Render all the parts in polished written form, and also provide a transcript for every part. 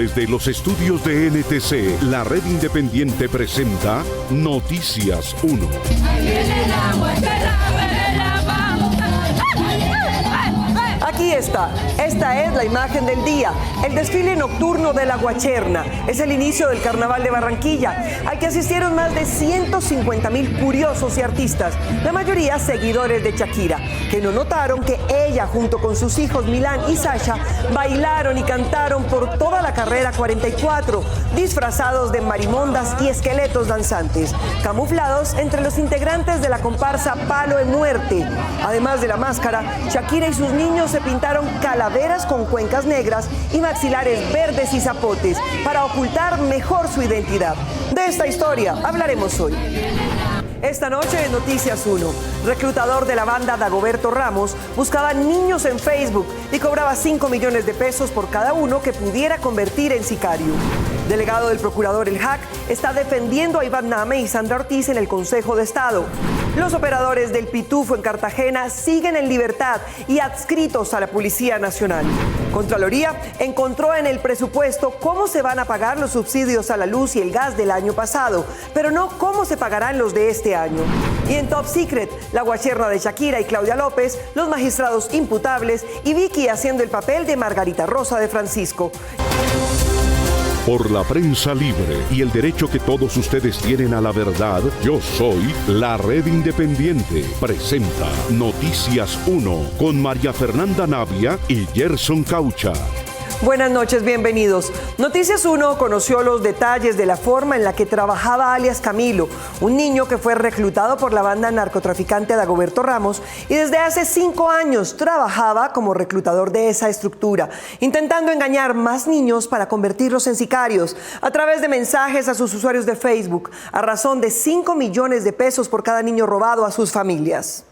Desde los estudios de NTC, la red independiente presenta Noticias 1. Aquí está. Esta es la imagen del día. El desfile nocturno de la Guacherna. Es el inicio del Carnaval de Barranquilla, al que asistieron más de 150.000 curiosos y artistas, la mayoría seguidores de Shakira, que no notaron que ella, junto con sus hijos Milán y Sasha, bailaron y cantaron por toda la carrera 44, disfrazados de marimondas y esqueletos danzantes, camuflados entre los integrantes de la comparsa Palo de Muerte. Además de la máscara, Shakira y sus niños se pintaron calaveras con cuencas negras y maxilares verdes y zapotes para ocultar mejor su identidad. De esta historia hablaremos hoy. Esta noche en Noticias 1, reclutador de la banda Dagoberto Ramos buscaba niños en Facebook y cobraba 5 millones de pesos por cada uno que pudiera convertir en sicario. Delegado del procurador El Hack está defendiendo a Iván Name y Sandra Ortiz en el Consejo de Estado. Los operadores del Pitufo en Cartagena siguen en libertad y adscritos a la Policía Nacional. Contraloría encontró en el presupuesto cómo se van a pagar los subsidios a la luz y el gas del año pasado, pero no cómo se pagarán los de este año. Y en Top Secret, la Guacherna de Shakira y Claudia López, los magistrados imputables y Vicky haciendo el papel de Margarita Rosa de Francisco. Por la prensa libre y el derecho que todos ustedes tienen a la verdad, yo soy la Red Independiente. Presenta Noticias 1 con María Fernanda Navia y Gerson Caucha. Buenas noches, bienvenidos. Noticias 1 conoció los detalles de la forma en la que trabajaba alias Camilo, un niño que fue reclutado por la banda narcotraficante Dagoberto Ramos y desde hace 5 años trabajaba como reclutador de esa estructura, intentando engañar más niños para convertirlos en sicarios a través de mensajes a sus usuarios de Facebook, a razón de 5 millones de pesos por cada niño robado a sus familias.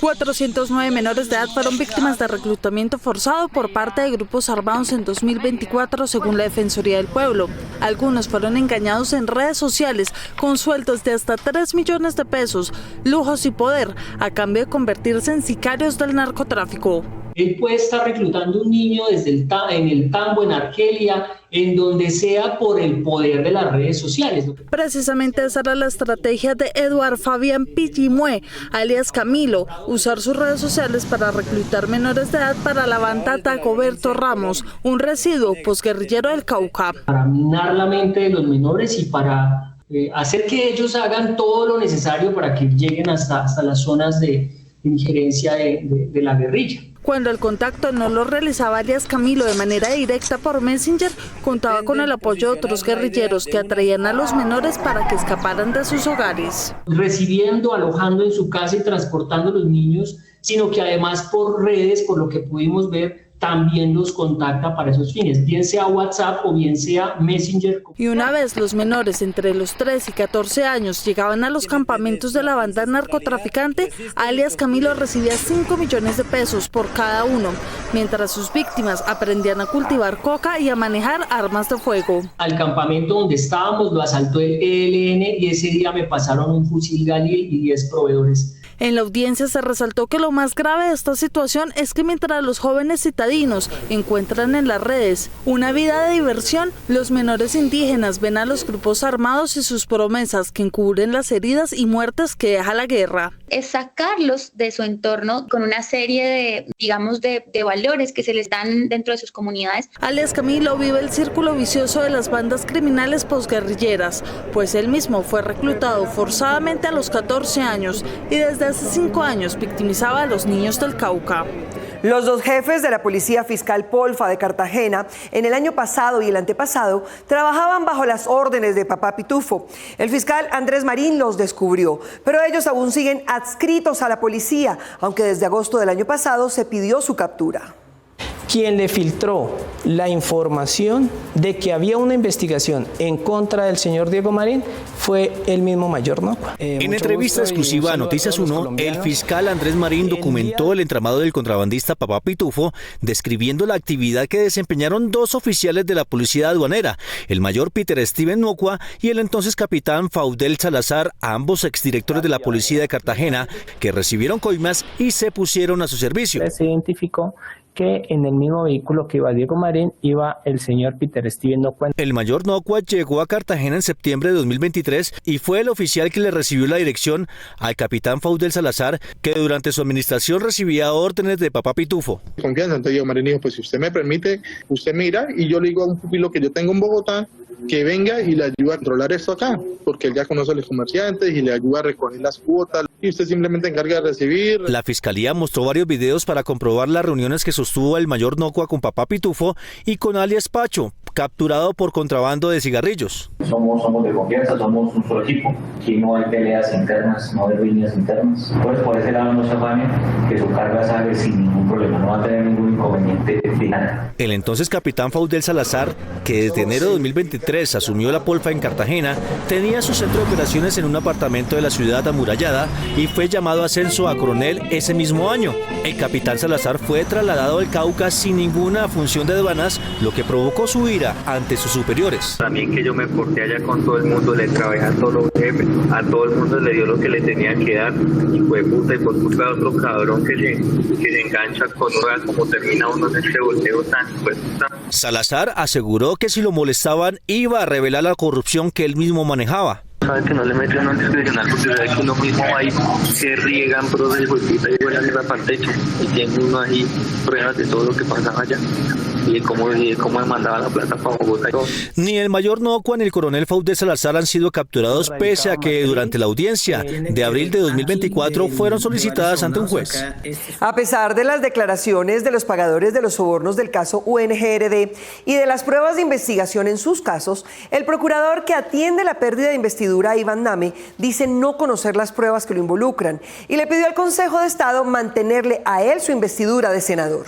409 menores de edad fueron víctimas de reclutamiento forzado por parte de grupos armados en 2024, según la Defensoría del Pueblo. Algunos fueron engañados en redes sociales con sueldos de hasta 3 millones de pesos, lujos y poder, a cambio de convertirse en sicarios del narcotráfico. Él puede estar reclutando un niño en el Tambo, en Argelia, en donde sea, por el poder de las redes sociales. Precisamente esa era la estrategia de Eduard Fabián Pillimue, alias Camilo, usar sus redes sociales para reclutar menores de edad para la banda Dagoberto Ramos, un residuo posguerrillero del Cauca. Para minar la mente de los menores y para hacer que ellos hagan todo lo necesario para que lleguen hasta las zonas de injerencia de la guerrilla. Cuando el contacto no lo realizaba alias Camilo de manera directa por Messenger, contaba con el apoyo de otros guerrilleros que atraían a los menores para que escaparan de sus hogares. Recibiendo, alojando en su casa y transportando a los niños, sino que además por redes, por lo que pudimos ver, también los contacta para esos fines, bien sea WhatsApp o bien sea Messenger. Y una vez los menores entre los 3 y 14 años llegaban a los campamentos de la banda narcotraficante, alias Camilo recibía 5 millones de pesos por cada uno, mientras sus víctimas aprendían a cultivar coca y a manejar armas de fuego. Al campamento donde estábamos lo asaltó el ELN y ese día me pasaron un fusil Galil y 10 proveedores. En la audiencia se resaltó que lo más grave de esta situación es que mientras los jóvenes citadinos encuentran en las redes una vida de diversión, los menores indígenas ven a los grupos armados y sus promesas que encubren las heridas y muertes que deja la guerra. Es sacarlos de su entorno con una serie de valores que se les dan dentro de sus comunidades. Alias Camilo vive el círculo vicioso de las bandas criminales posguerrilleras, pues él mismo fue reclutado forzadamente a los 14 años y desde hace 5 años victimizaba a los niños del Cauca. Los dos jefes de la Policía Fiscal Polfa de Cartagena, en el año pasado y el antepasado, trabajaban bajo las órdenes de Papá Pitufo. El fiscal Andrés Marín los descubrió, pero ellos aún siguen adscritos a la policía, aunque desde agosto del año pasado se pidió su captura. Quien le filtró la información de que había una investigación en contra del señor Diego Marín fue el mismo mayor Nocua. En entrevista exclusiva a Noticias 1, el fiscal Andrés Marín documentó el entramado del contrabandista Papá Pitufo, describiendo la actividad que desempeñaron 2 oficiales de la policía aduanera, el mayor Peter Steven Nocua y el entonces capitán Faudel Salazar, ambos exdirectores de la policía de Cartagena, que recibieron coimas y se pusieron a su servicio. Se identificó que en el mismo vehículo que iba Diego Marín iba el señor Peter Steven Nocua. El mayor Nocua llegó a Cartagena en septiembre de 2023 y fue el oficial que le recibió la dirección al capitán Faudel Salazar, que durante su administración recibía órdenes de Papá Pitufo. Confianza, entonces Diego Marín dijo, pues si usted me permite, usted mira y yo le digo a un pupilo que yo tengo en Bogotá que venga y le ayude a controlar esto acá, porque él ya conoce a los comerciantes y le ayuda a recoger las cuotas y usted simplemente encarga de recibir. La fiscalía mostró varios videos para comprobar las reuniones que sostuvo el mayor Nocua con Papá Pitufo y con alias Pacho, capturado por contrabando de cigarrillos. Somos de confianza, somos un solo equipo. Aquí no hay peleas internas, no hay riñas internas. Pues por ese lado no se afane, que su carga sale sin ningún problema, no va a tener ningún inconveniente final. El entonces capitán Faudel Salazar, que desde enero de 2023 asumió la polfa en Cartagena, tenía su centro de operaciones en un apartamento de la ciudad amurallada y fue llamado a ascenso a coronel ese mismo año. El capitán Salazar fue trasladado al Cauca sin ninguna función de aduanas, lo que provocó su ira ante sus superiores. También que yo me porté allá con todo el mundo, le trabajé a todos los jefes, a todo el mundo le dio lo que le tenía que dar, y fue puta, y por culpa de otro cabrón que se engancha con una, como termina uno en este volteo tan pues puta. Salazar aseguró que si lo molestaban iba a revelar la corrupción que él mismo manejaba. Sabe que no le meten un discrecional porque sabe que uno mismo ahí se riegan pro del golpita y vuelan la pantecha y tiene uno ahí pruebas de todo lo que pasaba allá y de cómo demandaba la plata para Bogotá y todo. Ni el mayor Nocua ni el coronel Faudel Salazar han sido capturados pese a que durante la audiencia de abril de 2024 fueron solicitadas ante un juez. A pesar de las declaraciones de los pagadores de los sobornos del caso UNGRD y de las pruebas de investigación en sus casos, el procurador que atiende la pérdida de investidura, Iván Name, dice no conocer las pruebas que lo involucran y le pidió al Consejo de Estado mantenerle a él su investidura de senador.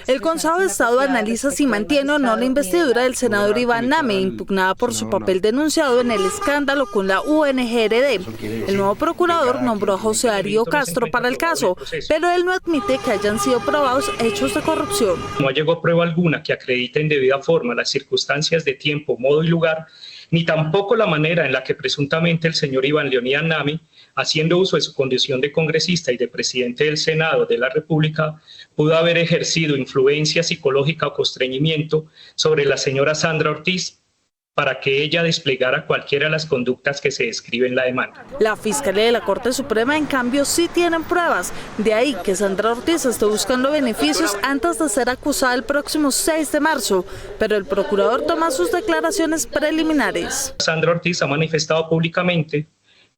El Consejo de Estado analiza si mantiene o no la investidura del senador Iván Name, impugnada por su papel denunciado en el escándalo con la UNGRD. El nuevo procurador nombró a José Darío Castro para el caso, pero él no admite que hayan sido probados hechos de corrupción. No llegó prueba alguna que acredite en debida forma las circunstancias de tiempo, modo y lugar, ni tampoco la manera en la que presuntamente el señor Iván Leonidas Name, haciendo uso de su condición de congresista y de presidente del Senado de la República, pudo haber ejercido influencia psicológica o constreñimiento sobre la señora Sandra Ortiz para que ella desplegara cualquiera de las conductas que se describen en la demanda. La Fiscalía de la Corte Suprema, en cambio, sí tienen pruebas. De ahí que Sandra Ortiz esté buscando beneficios antes de ser acusada el próximo 6 de marzo, pero el procurador toma sus declaraciones preliminares. Sandra Ortiz ha manifestado públicamente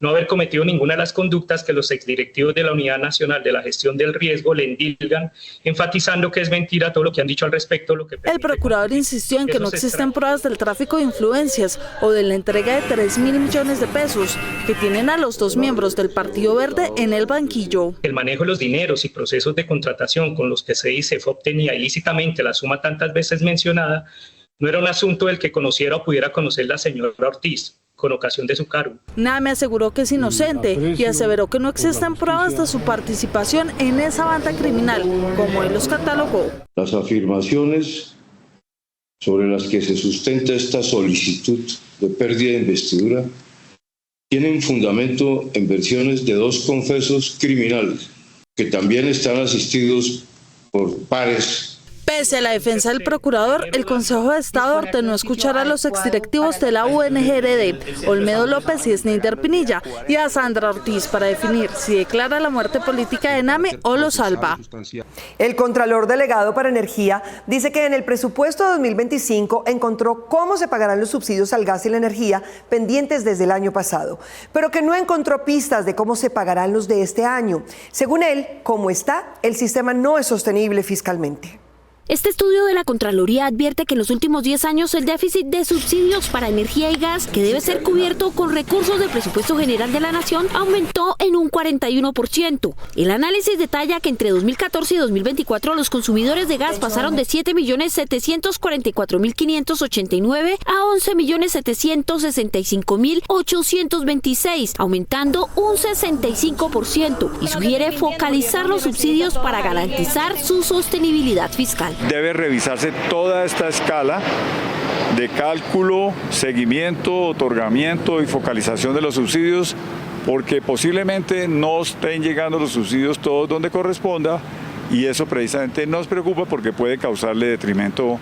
no haber cometido ninguna de las conductas que los exdirectivos de la Unidad Nacional de la Gestión del Riesgo le endilgan, enfatizando que es mentira todo lo que han dicho al respecto. El procurador insistió en que no existen pruebas del tráfico de influencias o de la entrega de 3.000 millones de pesos que tienen a los dos miembros del Partido Verde en el banquillo. El manejo de los dineros y procesos de contratación con los que se dice fue obtenida ilícitamente la suma tantas veces mencionada no era un asunto del que conociera o pudiera conocer la señora Ortiz con ocasión de su cargo. Name aseguró que es inocente y aseveró que no existen pruebas de su participación en esa banda criminal, como él los catalogó. Las afirmaciones sobre las que se sustenta esta solicitud de pérdida de investidura tienen fundamento en versiones de dos confesos criminales que también están asistidos por pares. Pese a la defensa del procurador, el Consejo de Estado ordenó escuchar a los exdirectivos de la UNGRD, Olmedo López y Snyder Pinilla, y a Sandra Ortiz para definir si declara la muerte política de Name o lo salva. El Contralor Delegado para Energía dice que en el presupuesto de 2025 encontró cómo se pagarán los subsidios al gas y la energía pendientes desde el año pasado, pero que no encontró pistas de cómo se pagarán los de este año. Según él, como está, el sistema no es sostenible fiscalmente. Este estudio de la Contraloría advierte que en los últimos 10 años el déficit de subsidios para energía y gas, que debe ser cubierto con recursos del presupuesto general de la Nación, aumentó en un 41%. El análisis detalla que entre 2014 y 2024 los consumidores de gas pasaron de 7.744.589 a 11.765.826, aumentando un 65%, y sugiere focalizar los subsidios para garantizar su sostenibilidad fiscal. Debe revisarse toda esta escala de cálculo, seguimiento, otorgamiento y focalización de los subsidios, porque posiblemente no estén llegando los subsidios todos donde corresponda y eso precisamente nos preocupa porque puede causarle detrimento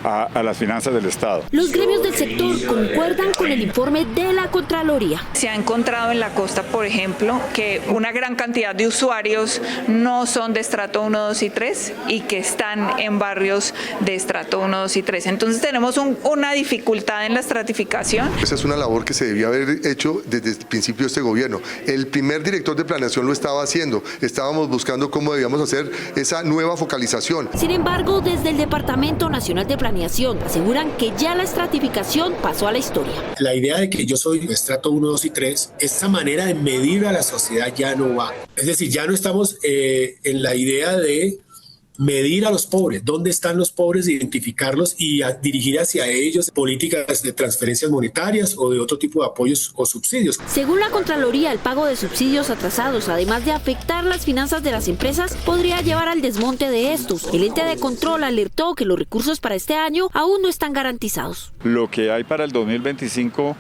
a las finanzas del Estado. Los gremios del sector concuerdan con el informe de la Contraloría. Se ha encontrado en la costa, por ejemplo, que una gran cantidad de usuarios no son de estrato 1, 2 y 3 y que están en barrios de estrato 1, 2 y 3. Entonces tenemos una dificultad en la estratificación. Esa es una labor que se debía haber hecho desde el principio de este gobierno. El primer director de planeación lo estaba haciendo. Estábamos buscando cómo debíamos hacer esa nueva focalización. Sin embargo, desde el Departamento Nacional de Planeación aseguran que ya la estratificación pasó a la historia. La idea de que yo soy de estrato 1, 2 y 3, esa manera de medir a la sociedad ya no va. Es decir, ya no estamos en la idea de medir a los pobres, dónde están los pobres, identificarlos y dirigir hacia ellos políticas de transferencias monetarias o de otro tipo de apoyos o subsidios. Según la Contraloría, el pago de subsidios atrasados, además de afectar las finanzas de las empresas, podría llevar al desmonte de estos. El ente de control alertó que los recursos para este año aún no están garantizados. Lo que hay para el 2025,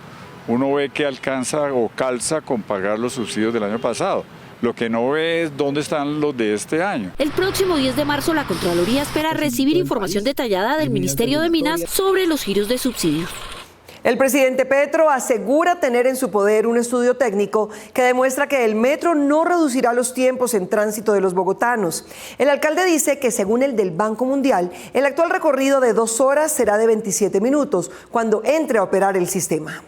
uno ve que alcanza o calza con pagar los subsidios del año pasado. Lo que no ve es dónde están los de este año. El próximo 10 de marzo la Contraloría espera recibir información detallada del Ministerio de Minas sobre los giros de subsidios. El presidente Petro asegura tener en su poder un estudio técnico que demuestra que el metro no reducirá los tiempos en tránsito de los bogotanos. El alcalde dice que según el del Banco Mundial, el actual recorrido de 2 horas será de 27 minutos cuando entre a operar el sistema.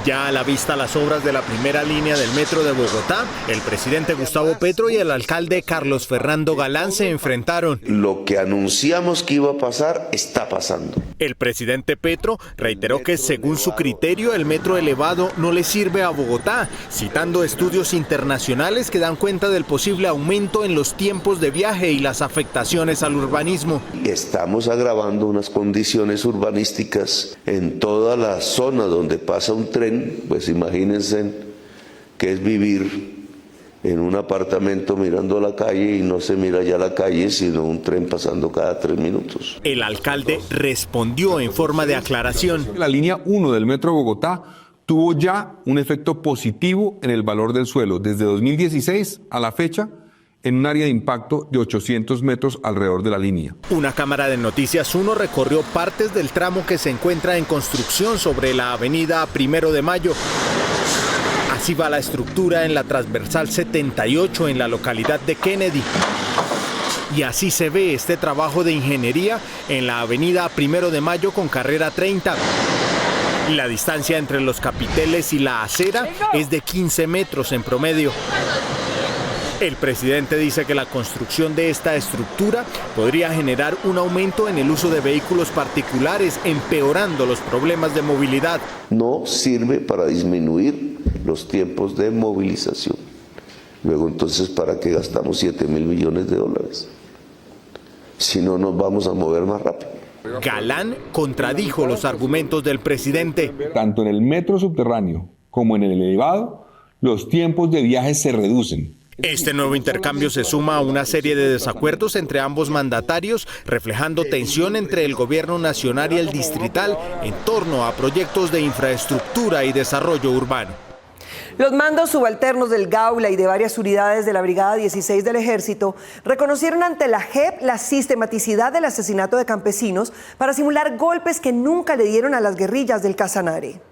Ya a la vista las obras de la primera línea del metro de Bogotá, el presidente Gustavo Petro y el alcalde Carlos Fernando Galán se enfrentaron. Lo que anunciamos que iba a pasar, está pasando. El presidente Petro reiteró que según su criterio el metro elevado no le sirve a Bogotá, citando estudios internacionales que dan cuenta del posible aumento en los tiempos de viaje y las afectaciones al urbanismo. Estamos agravando unas condiciones urbanísticas en toda la zona donde pasa un tren. Pues imagínense que es vivir en un apartamento mirando la calle y no se mira ya la calle, sino un tren pasando cada 3 minutos. El alcalde respondió en forma de aclaración. La línea 1 del Metro de Bogotá tuvo ya un efecto positivo en el valor del suelo desde 2016 a la fecha, en un área de impacto de 800 metros alrededor de la línea. Una cámara de Noticias 1 recorrió partes del tramo que se encuentra en construcción sobre la avenida 1 de Mayo. Así va la estructura en la transversal 78 en la localidad de Kennedy. Y así se ve este trabajo de ingeniería en la avenida 1 de Mayo con carrera 30. La distancia entre los capiteles y la acera es de 15 metros en promedio. El presidente dice que la construcción de esta estructura podría generar un aumento en el uso de vehículos particulares, empeorando los problemas de movilidad. No sirve para disminuir los tiempos de movilización. Luego entonces, ¿para qué gastamos 7.000 millones de dólares? Si no nos vamos a mover más rápido. Galán contradijo los argumentos del presidente. Tanto en el metro subterráneo como en el elevado, los tiempos de viaje se reducen. Este nuevo intercambio se suma a una serie de desacuerdos entre ambos mandatarios, reflejando tensión entre el gobierno nacional y el distrital en torno a proyectos de infraestructura y desarrollo urbano. Los mandos subalternos del Gaula y de varias unidades de la Brigada 16 del Ejército reconocieron ante la JEP la sistematicidad del asesinato de campesinos para simular golpes que nunca le dieron a las guerrillas del Casanare.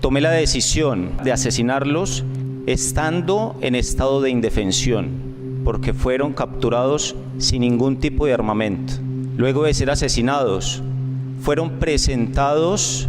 Tomé la decisión de asesinarlos estando en estado de indefensión, porque fueron capturados sin ningún tipo de armamento. Luego de ser asesinados, fueron presentados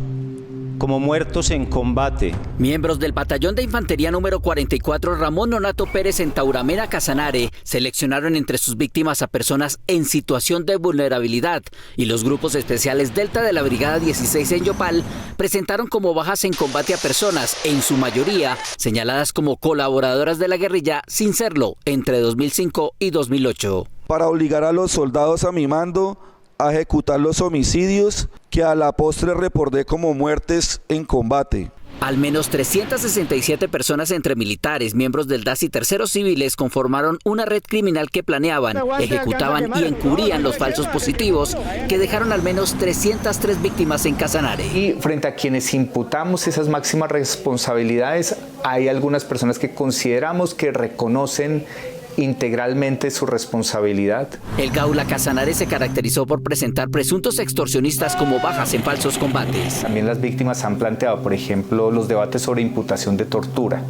como muertos en combate. Miembros del batallón de infantería número 44 Ramón Nonato Pérez en Tauramena, Casanare, seleccionaron entre sus víctimas a personas en situación de vulnerabilidad y los grupos especiales Delta de la Brigada 16 en Yopal presentaron como bajas en combate a personas, en su mayoría señaladas como colaboradoras de la guerrilla sin serlo entre 2005 y 2008. Para obligar a los soldados a mi mando a ejecutar los homicidios que a la postre reporté como muertes en combate. Al menos 367 personas entre militares, miembros del DAS y terceros civiles conformaron una red criminal que planeaban, ejecutaban y encubrían los falsos positivos que dejaron al menos 303 víctimas en Casanare. Y frente a quienes imputamos esas máximas responsabilidades, hay algunas personas que consideramos que reconocen integralmente su responsabilidad. El Gaula Casanare se caracterizó por presentar presuntos extorsionistas como bajas en falsos combates. También las víctimas han planteado, por ejemplo, los debates sobre imputación de tortura.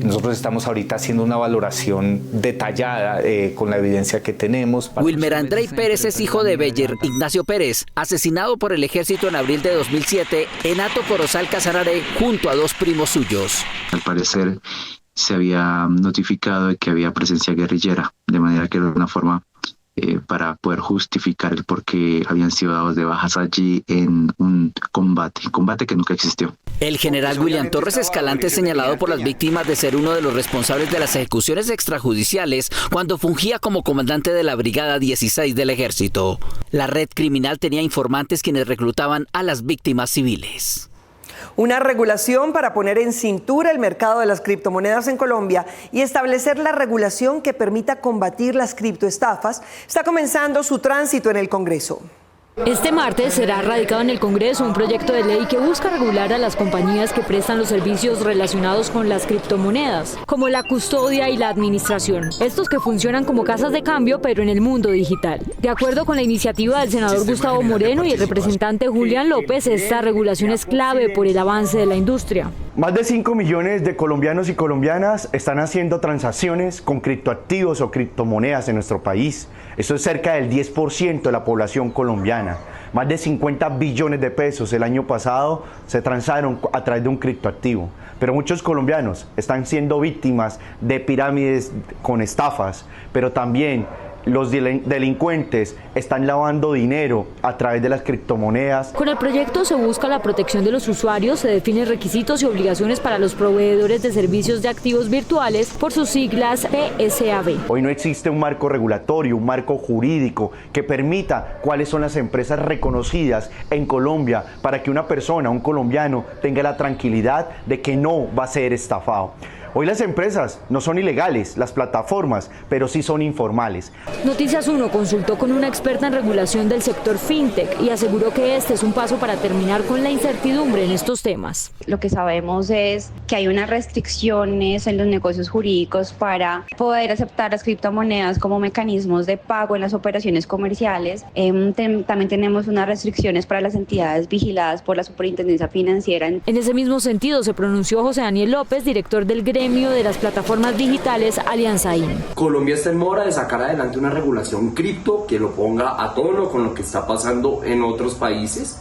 Nosotros estamos ahorita haciendo una valoración detallada con la evidencia que tenemos. Wilmer Andrei Pérez es hijo de Beyer Ignacio Pérez, asesinado por el ejército en abril de 2007 en Hato Corozal, Casanare, junto a dos primos suyos. Al parecer se había notificado de que había presencia guerrillera, de manera que era una forma para poder justificar el por qué habían sido dados de bajas allí en un combate que nunca existió. El general William Torres Escalante es señalado por las víctimas de ser uno de los responsables de las ejecuciones extrajudiciales cuando fungía como comandante de la Brigada 16 del Ejército. La red criminal tenía informantes quienes reclutaban a las víctimas civiles. Una regulación para poner en cintura el mercado de las criptomonedas en Colombia y establecer la regulación que permita combatir las criptoestafas está comenzando su tránsito en el Congreso. Este martes será radicado en el Congreso un proyecto de ley que busca regular a las compañías que prestan los servicios relacionados con las criptomonedas, como la custodia y la administración. Estos que funcionan como casas de cambio, pero en el mundo digital. De acuerdo con la iniciativa del senador Gustavo Moreno y el representante Julián López, esta regulación es clave por el avance de la industria. Más de 5 millones de colombianos y colombianas están haciendo transacciones con criptoactivos o criptomonedas en nuestro país. Eso es cerca del 10% de la población colombiana. Más de 50 billones de pesos el año pasado se transaron a través de un criptoactivo. Pero muchos colombianos están siendo víctimas de pirámides con estafas, pero también los delincuentes están lavando dinero a través de las criptomonedas. Con el proyecto se busca la protección de los usuarios, se definen requisitos y obligaciones para los proveedores de servicios de activos virtuales, por sus siglas PSAB. Hoy no existe un marco regulatorio, un marco jurídico que permita cuáles son las empresas reconocidas en Colombia para que una persona, un colombiano, tenga la tranquilidad de que no va a ser estafado. Hoy las empresas no son ilegales, las plataformas, pero sí son informales. Noticias 1 consultó con una experta en regulación del sector fintech y aseguró que este es un paso para terminar con la incertidumbre en estos temas. Lo que sabemos es que hay unas restricciones en los negocios jurídicos para poder aceptar las criptomonedas como mecanismos de pago en las operaciones comerciales. También tenemos unas restricciones para las entidades vigiladas por la Superintendencia Financiera. En ese mismo sentido se pronunció José Daniel López, director del gremio de las plataformas digitales Alianza IN. Colombia está en mora de sacar adelante una regulación cripto que lo ponga a tono con lo que está pasando en otros países,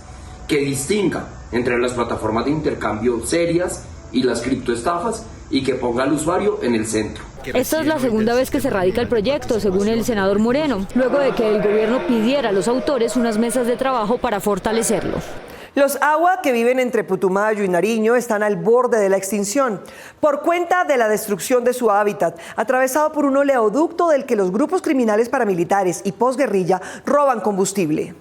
que distinga entre las plataformas de intercambio serias y las criptoestafas y que ponga al usuario en el centro. Esta es la segunda vez que se radica el proyecto, según el senador Moreno, luego de que el gobierno pidiera a los autores unas mesas de trabajo para fortalecerlo. Los agua que viven entre Putumayo y Nariño están al borde de la extinción por cuenta de la destrucción de su hábitat, atravesado por un oleoducto del que los grupos criminales paramilitares y posguerrilla roban combustible.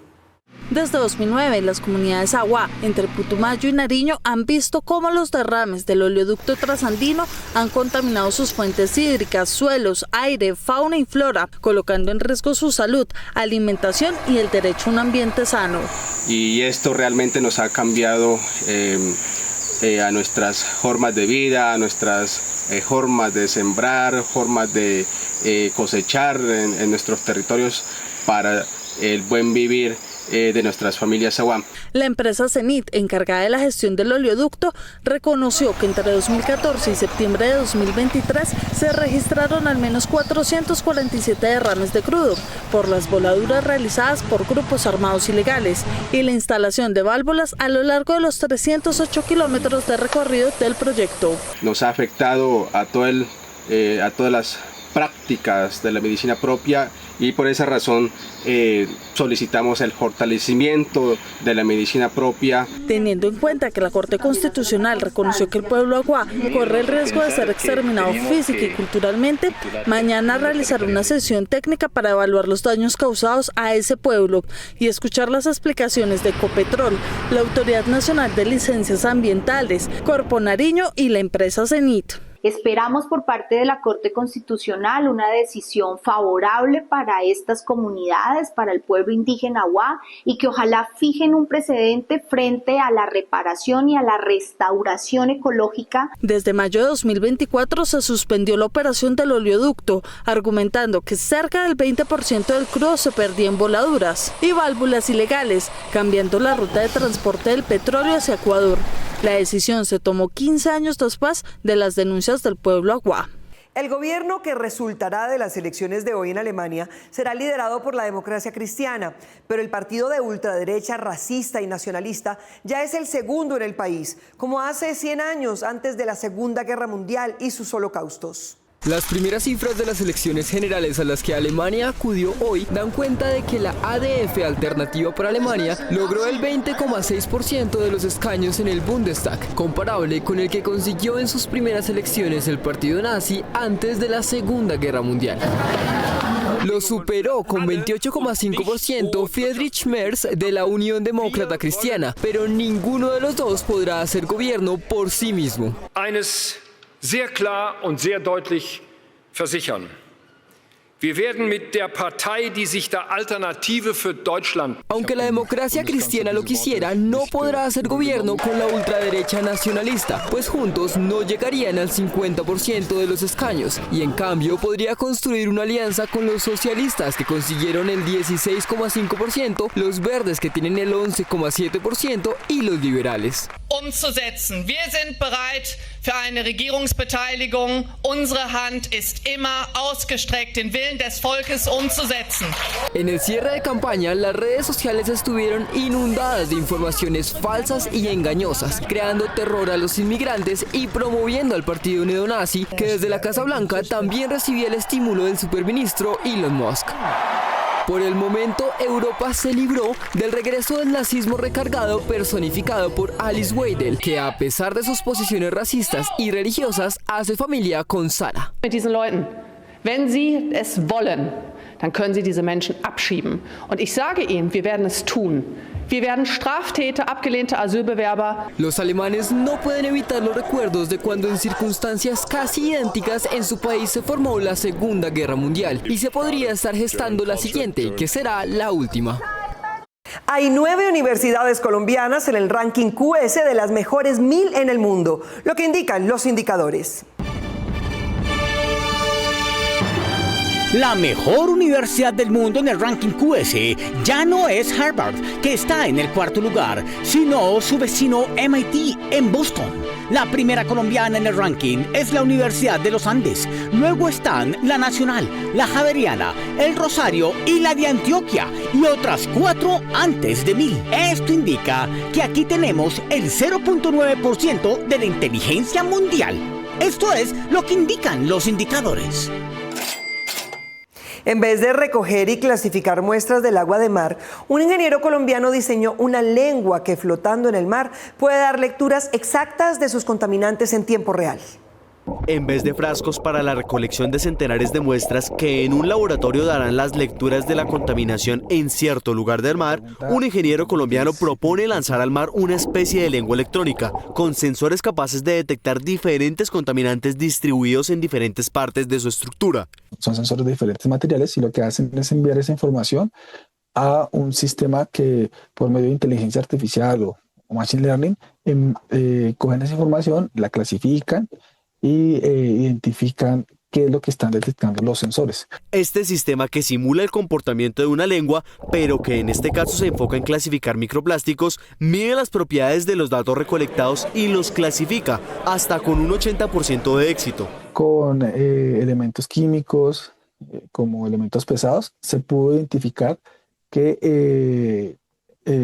Desde 2009, las comunidades Agua, entre Putumayo y Nariño, han visto cómo los derrames del oleoducto trasandino han contaminado sus fuentes hídricas, suelos, aire, fauna y flora, colocando en riesgo su salud, alimentación y el derecho a un ambiente sano. Y esto realmente nos ha cambiado a nuestras formas de vida, a nuestras formas de sembrar, formas de cosechar en nuestros territorios para el buen vivir de nuestras familias Agua. La empresa Cenit, encargada de la gestión del oleoducto, reconoció que entre 2014 y septiembre de 2023 se registraron al menos 447 derrames de crudo por las voladuras realizadas por grupos armados ilegales y la instalación de válvulas a lo largo de los 308 kilómetros de recorrido del proyecto. Nos ha afectado a todas las prácticas de la medicina propia y por esa razón solicitamos el fortalecimiento de la medicina propia. Teniendo en cuenta que la Corte Constitucional reconoció que el pueblo Agua corre el riesgo de ser exterminado física y culturalmente, mañana realizará una sesión técnica para evaluar los daños causados a ese pueblo y escuchar las explicaciones de Ecopetrol, la Autoridad Nacional de Licencias Ambientales, Corpo Nariño y la empresa Cenit. Esperamos por parte de la Corte Constitucional una decisión favorable para estas comunidades, para el pueblo indígena Wa, y que ojalá fijen un precedente frente a la reparación y a la restauración ecológica. Desde mayo de 2024 se suspendió la operación del oleoducto, argumentando que cerca del 20% del crudo se perdía en voladuras y válvulas ilegales, cambiando la ruta de transporte del petróleo hacia Ecuador. La decisión se tomó 15 años después de las denuncias del pueblo Agua. El gobierno que resultará de las elecciones de hoy en Alemania será liderado por la Democracia Cristiana, pero el partido de ultraderecha, racista y nacionalista ya es el segundo en el país, como hace 100 años antes de la Segunda Guerra Mundial y sus holocaustos. Las primeras cifras de las elecciones generales a las que Alemania acudió hoy dan cuenta de que la ADF, Alternativa por Alemania, logró el 20,6% de los escaños en el Bundestag, comparable con el que consiguió en sus primeras elecciones el partido nazi antes de la Segunda Guerra Mundial. Lo superó con 28,5% Friedrich Merz de la Unión Demócrata Cristiana, pero ninguno de los dos podrá hacer gobierno por sí mismo. Sehr klar und sehr deutlich versichern. Wir werden mit der Partei, die sich der Alternative für Deutschland. Aunque la Democracia Cristiana lo quisiera, no podrá hacer gobierno con la ultraderecha nacionalista, pues juntos no llegarían al 50% de los escaños, y en cambio podría construir una alianza con los socialistas, que consiguieron el 16,5%, los verdes, que tienen el 11,7%, y los liberales. Umzusetzen. Wir sind bereit für eine Regierungsbeteiligung. Unsere Hand ist immer ausgestreckt, den Willen des Volkes umzusetzen. En el cierre de campaña, las redes sociales estuvieron inundadas de informaciones falsas y engañosas, creando terror a los inmigrantes y promoviendo al partido neonazi, que desde la Casa Blanca también recibía el estímulo del superministro Elon Musk. Por el momento, Europa se libró del regreso del nazismo recargado personificado por Alice Weidel, que a pesar de sus posiciones racistas y religiosas, hace familia con Sara. Mit diesen Leuten, wenn sie es wollen, dann können sie diese Menschen abschieben. Und ich sage Ihnen, wir werden es tun. Wir werden Straftäter, abgelehnte Asylbewerber. Los alemanes no pueden evitar los recuerdos de cuando en circunstancias casi idénticas en su país se formó la Segunda Guerra Mundial y se podría estar gestando la siguiente, que será la última. Hay 9 universidades colombianas en el ranking QS de las mejores 1000 en el mundo, lo que indican los indicadores. La mejor universidad del mundo en el ranking QS ya no es Harvard, que está en el cuarto lugar, sino su vecino MIT en Boston. La primera colombiana en el ranking es la Universidad de los Andes. Luego están la Nacional, la Javeriana, el Rosario y la de Antioquia, y otras 4 antes de 1000. Esto indica que aquí tenemos el 0.9% de la inteligencia mundial. Esto es lo que indican los indicadores. En vez de recoger y clasificar muestras del agua de mar, un ingeniero colombiano diseñó una lengua que, flotando en el mar, puede dar lecturas exactas de sus contaminantes en tiempo real. En vez de frascos para la recolección de centenares de muestras que en un laboratorio darán las lecturas de la contaminación en cierto lugar del mar, un ingeniero colombiano propone lanzar al mar una especie de lengua electrónica con sensores capaces de detectar diferentes contaminantes distribuidos en diferentes partes de su estructura. Son sensores de diferentes materiales y lo que hacen es enviar esa información a un sistema que, por medio de inteligencia artificial o machine learning, cogen esa información, la clasifican y identifican qué es lo que están detectando los sensores. Este sistema, que simula el comportamiento de una lengua, pero que en este caso se enfoca en clasificar microplásticos, mide las propiedades de los datos recolectados y los clasifica hasta con un 80% de éxito. Con elementos químicos, como elementos pesados, se pudo identificar que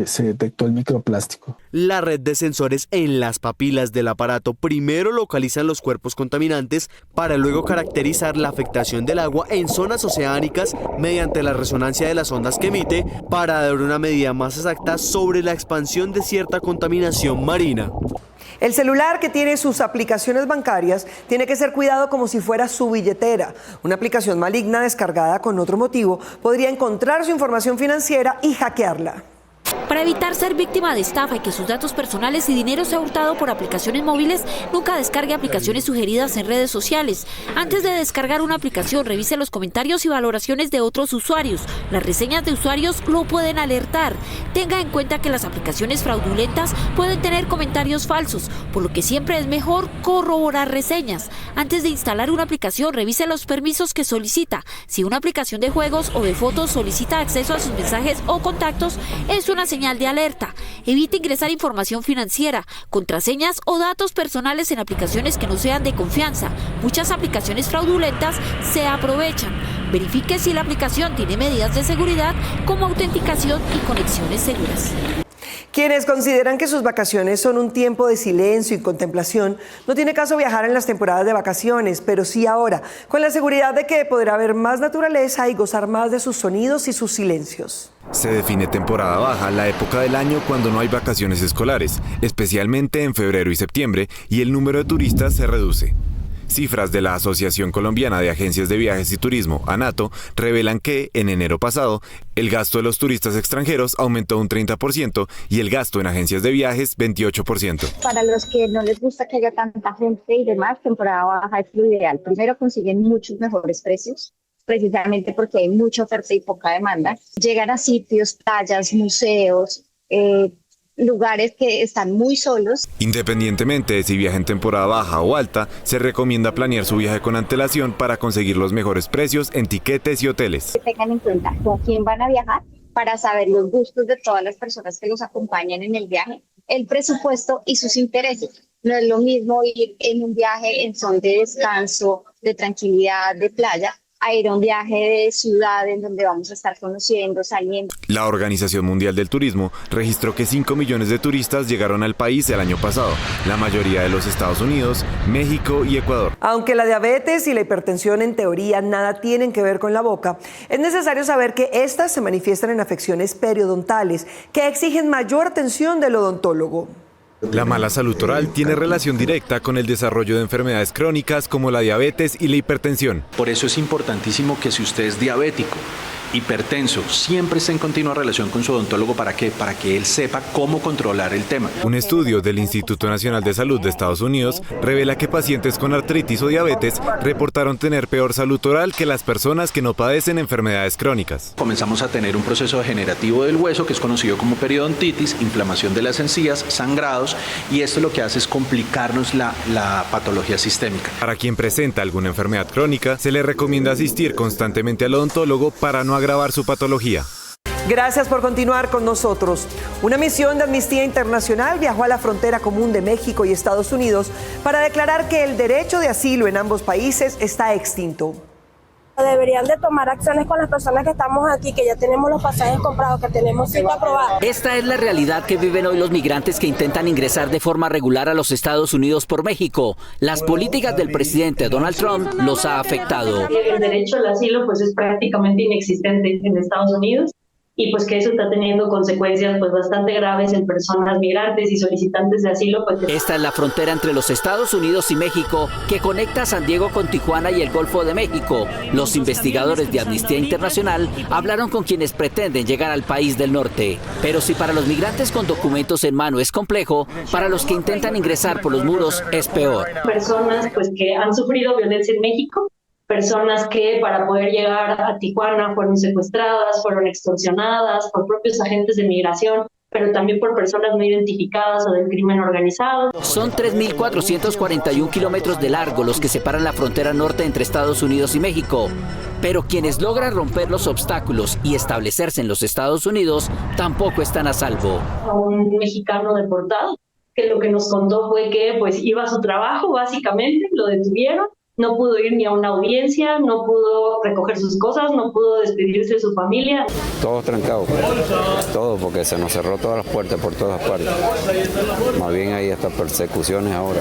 se detectó el microplástico. La red de sensores en las papilas del aparato primero localizan los cuerpos contaminantes para luego caracterizar la afectación del agua en zonas oceánicas mediante la resonancia de las ondas que emite para dar una medida más exacta sobre la expansión de cierta contaminación marina. El celular, que tiene sus aplicaciones bancarias, tiene que ser cuidado como si fuera su billetera. Una aplicación maligna descargada con otro motivo podría encontrar su información financiera y hackearla. Para evitar ser víctima de estafa y que sus datos personales y dinero sea hurtado por aplicaciones móviles, nunca descargue aplicaciones sugeridas en redes sociales. Antes de descargar una aplicación, revise los comentarios y valoraciones de otros usuarios. Las reseñas de usuarios lo pueden alertar. Tenga en cuenta que las aplicaciones fraudulentas pueden tener comentarios falsos, por lo que siempre es mejor corroborar reseñas. Antes de instalar una aplicación, revise los permisos que solicita. Si una aplicación de juegos o de fotos solicita acceso a sus mensajes o contactos, es una señal de alerta. Evite ingresar información financiera, contraseñas o datos personales en aplicaciones que no sean de confianza. Muchas aplicaciones fraudulentas se aprovechan. Verifique si la aplicación tiene medidas de seguridad como autenticación y conexiones seguras. Quienes consideran que sus vacaciones son un tiempo de silencio y contemplación, no tiene caso viajar en las temporadas de vacaciones, pero sí ahora, con la seguridad de que podrá haber más naturaleza y gozar más de sus sonidos y sus silencios. Se define temporada baja la época del año cuando no hay vacaciones escolares, especialmente en febrero y septiembre, y el número de turistas se reduce. Cifras de la Asociación Colombiana de Agencias de Viajes y Turismo, ANATO, revelan que, en enero pasado, el gasto de los turistas extranjeros aumentó un 30% y el gasto en agencias de viajes 28%. Para los que no les gusta que haya tanta gente y demás, temporada baja es lo ideal. Primero consiguen muchos mejores precios, precisamente porque hay mucha oferta y poca demanda. Llegan a sitios, playas, museos, lugares que están muy solos. Independientemente de si viaja en temporada baja o alta, se recomienda planear su viaje con antelación para conseguir los mejores precios en tiquetes y hoteles. Tengan en cuenta con quién van a viajar para saber los gustos de todas las personas que los acompañan en el viaje, el presupuesto y sus intereses. No es lo mismo ir en un viaje en son de descanso, de tranquilidad, de playa, a ir a un viaje de ciudad en donde vamos a estar conociendo, saliendo. La Organización Mundial del Turismo registró que 5 millones de turistas llegaron al país el año pasado, la mayoría de los Estados Unidos, México y Ecuador. Aunque la diabetes y la hipertensión en teoría nada tienen que ver con la boca, es necesario saber que estas se manifiestan en afecciones periodontales que exigen mayor atención del odontólogo. La mala salud oral tiene relación directa con el desarrollo de enfermedades crónicas como la diabetes y la hipertensión. Por eso es importantísimo que si usted es diabético, hipertenso, siempre esté en continua relación con su odontólogo. ¿Para qué? Para que él sepa cómo controlar el tema. Un estudio del Instituto Nacional de Salud de Estados Unidos revela que pacientes con artritis o diabetes reportaron tener peor salud oral que las personas que no padecen enfermedades crónicas. Comenzamos a tener un proceso degenerativo del hueso que es conocido como periodontitis, inflamación de las encías, sangrados, y esto lo que hace es complicarnos la patología sistémica. Para quien presenta alguna enfermedad crónica, se le recomienda asistir constantemente al odontólogo para no agravar su patología. Gracias por continuar con nosotros. Una misión de Amnistía Internacional viajó a la frontera común de México y Estados Unidos para declarar que el derecho de asilo en ambos países está extinto. Deberían de tomar acciones con las personas que estamos aquí, que ya tenemos los pasajes comprados, que tenemos cita aprobada. Esta es la realidad que viven hoy los migrantes que intentan ingresar de forma regular a los Estados Unidos por México. Las políticas del presidente Donald Trump los ha afectado. El derecho al asilo pues es prácticamente inexistente en Estados Unidos, y pues que eso está teniendo consecuencias pues bastante graves en personas migrantes y solicitantes de asilo. Esta es la frontera entre los Estados Unidos y México que conecta a San Diego con Tijuana y el Golfo de México. Los investigadores de Amnistía Internacional hablaron con quienes pretenden llegar al país del norte. Pero si para los migrantes con documentos en mano es complejo, para los que intentan ingresar por los muros es peor. Personas pues que han sufrido violencia en México, personas que para poder llegar a Tijuana fueron secuestradas, fueron extorsionadas por propios agentes de migración, pero también por personas no identificadas o del crimen organizado. Son 3.441 kilómetros de largo los que separan la frontera norte entre Estados Unidos y México. Pero quienes logran romper los obstáculos y establecerse en los Estados Unidos tampoco están a salvo. A un mexicano deportado, que lo que nos contó fue que pues iba a su trabajo, básicamente, lo detuvieron. No pudo ir ni a una audiencia, no pudo recoger sus cosas, no pudo despedirse de su familia. Todo trancado, todo, porque se nos cerró todas las puertas por todas partes. Más bien hay hasta persecuciones ahora.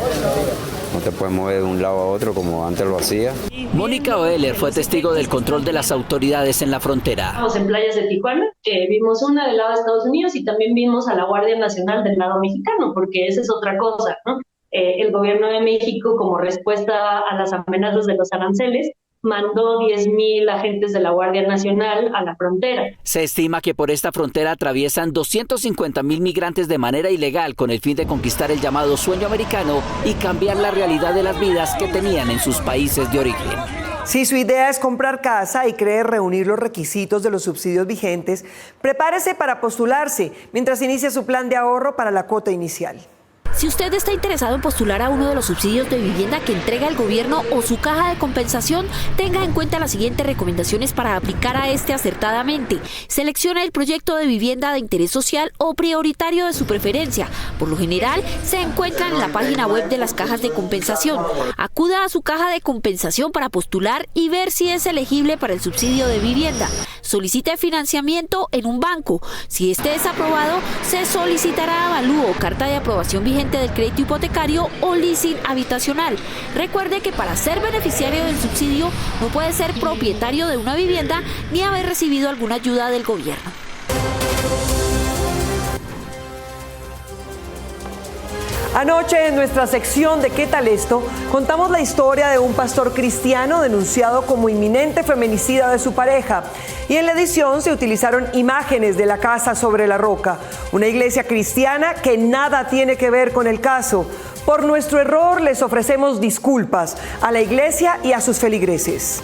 No te puedes mover de un lado a otro como antes lo hacía. Mónica Oeller fue testigo del control de las autoridades en la frontera. Estamos en playas de Tijuana, vimos una del lado de Estados Unidos y también vimos a la Guardia Nacional del lado mexicano, porque esa es otra cosa, ¿no? El gobierno de México, como respuesta a las amenazas de los aranceles, mandó 10.000 agentes de la Guardia Nacional a la frontera. Se estima que por esta frontera atraviesan 250.000 migrantes de manera ilegal con el fin de conquistar el llamado sueño americano y cambiar la realidad de las vidas que tenían en sus países de origen. Si su idea es comprar casa y cree reunir los requisitos de los subsidios vigentes, prepárese para postularse mientras inicia su plan de ahorro para la cuota inicial. Si usted está interesado en postular a uno de los subsidios de vivienda que entrega el gobierno o su caja de compensación, tenga en cuenta las siguientes recomendaciones para aplicar a este acertadamente. Seleccione el proyecto de vivienda de interés social o prioritario de su preferencia. Por lo general, se encuentra en la página web de las cajas de compensación. Acuda a su caja de compensación para postular y ver si es elegible para el subsidio de vivienda. Solicite financiamiento en un banco. Si este es aprobado, se solicitará avalúo, carta de aprobación vigente del crédito hipotecario o leasing habitacional. Recuerde que para ser beneficiario del subsidio no puede ser propietario de una vivienda ni haber recibido alguna ayuda del gobierno. Anoche en nuestra sección de ¿Qué tal esto?, contamos la historia de un pastor cristiano denunciado como inminente feminicida de su pareja. Y en la edición se utilizaron imágenes de la casa sobre la roca, una iglesia cristiana que nada tiene que ver con el caso. Por nuestro error les ofrecemos disculpas a la iglesia y a sus feligreses.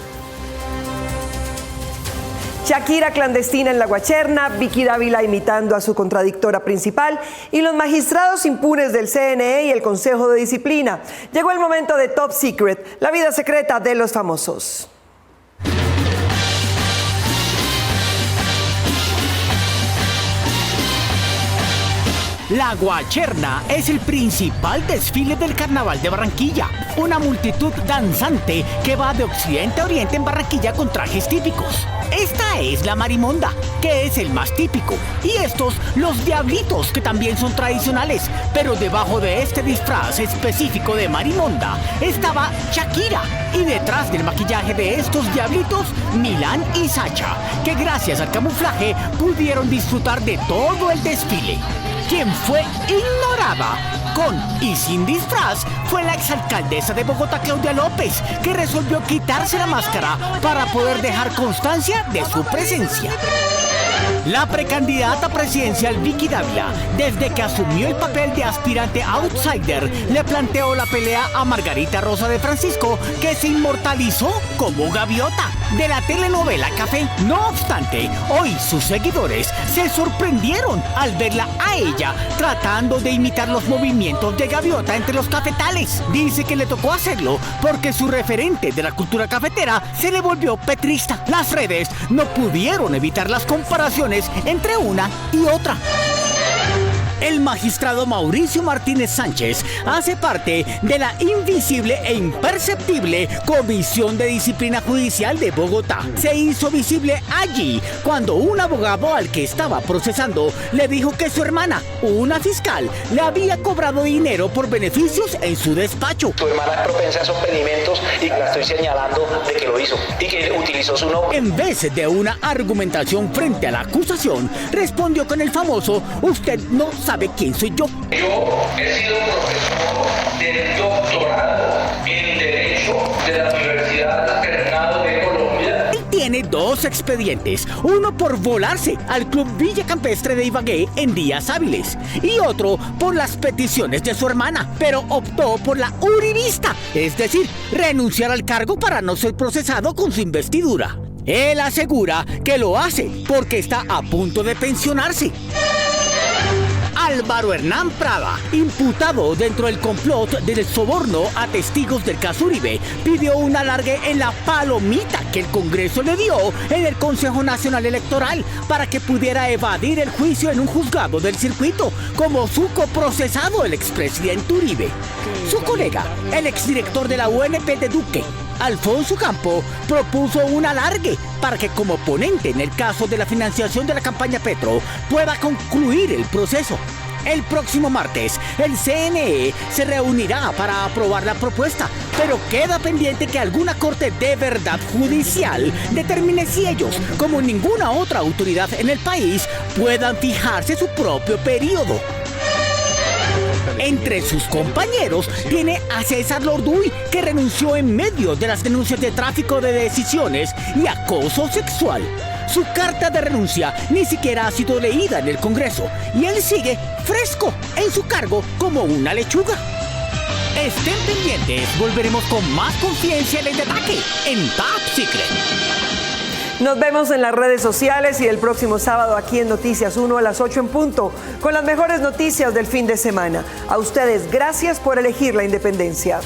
Shakira clandestina en La Guacherna, Vicky Dávila imitando a su contradictora principal y los magistrados impunes del CNE y el Consejo de Disciplina. Llegó el momento de Top Secret, la vida secreta de los famosos. La Guacherna es el principal desfile del Carnaval de Barranquilla. Una multitud danzante que va de occidente a oriente en Barranquilla con trajes típicos. Esta es la marimonda, que es el más típico. Y estos, los diablitos, que también son tradicionales. Pero debajo de este disfraz específico de marimonda estaba Shakira. Y detrás del maquillaje de estos diablitos, Milán y Sacha, que gracias al camuflaje pudieron disfrutar de todo el desfile. Quien fue ignorada con y sin disfraz fue la exalcaldesa de Bogotá, Claudia López, que resolvió quitarse la máscara para poder dejar constancia de su presencia. La precandidata presidencial Vicky Dávila, desde que asumió el papel de aspirante outsider, le planteó la pelea a Margarita Rosa de Francisco, que se inmortalizó como gaviota de la telenovela Café. No obstante, hoy sus seguidores se sorprendieron al verla a ella tratando de imitar los movimientos de gaviota entre los cafetales. Dice que le tocó hacerlo porque su referente de la cultura cafetera se le volvió petrista. Las redes no pudieron evitar las comparaciones entre una y otra. El magistrado Mauricio Martínez Sánchez hace parte de la invisible e imperceptible Comisión de Disciplina Judicial de Bogotá. Se hizo visible allí cuando un abogado al que estaba procesando le dijo que su hermana, una fiscal, le había cobrado dinero por beneficios en su despacho. Tu hermana es propensa a esos pedimentos y la estoy señalando de que lo hizo y que utilizó su nombre. En vez de una argumentación frente a la acusación, respondió con el famoso: usted no sabe quién soy yo. Yo he sido profesor del doctorado en Derecho de la Universidad Nacional de Colombia. Él tiene dos expedientes, uno por volarse al Club Villa Campestre de Ibagué en días hábiles y otro por las peticiones de su hermana, pero optó por la uribista, es decir, renunciar al cargo para no ser procesado con su investidura. Él asegura que lo hace porque está a punto de pensionarse. Álvaro Hernán Prada, imputado dentro del complot del soborno a testigos del caso Uribe, pidió un alargue en la palomita que el Congreso le dio en el Consejo Nacional Electoral para que pudiera evadir el juicio en un juzgado del circuito, como su coprocesado, el expresidente Uribe. Su colega, el exdirector de la UNP de Duque, Alfonso Campo, propuso un alargue para que, como ponente en el caso de la financiación de la campaña Petro, pueda concluir el proceso. El próximo martes, el CNE se reunirá para aprobar la propuesta, pero queda pendiente que alguna corte de verdad judicial determine si ellos, como ninguna otra autoridad en el país, puedan fijarse su propio periodo. Entre sus compañeros tiene a César Lorduy, que renunció en medio de las denuncias de tráfico de decisiones y acoso sexual. Su carta de renuncia ni siquiera ha sido leída en el Congreso y él sigue fresco en su cargo como una lechuga. Estén pendientes, volveremos con más Confidenciales de Ataque en Top Secret. Nos vemos en las redes sociales y el próximo sábado aquí en Noticias 1 a las 8 en punto con las mejores noticias del fin de semana. A ustedes, gracias por elegir la independencia.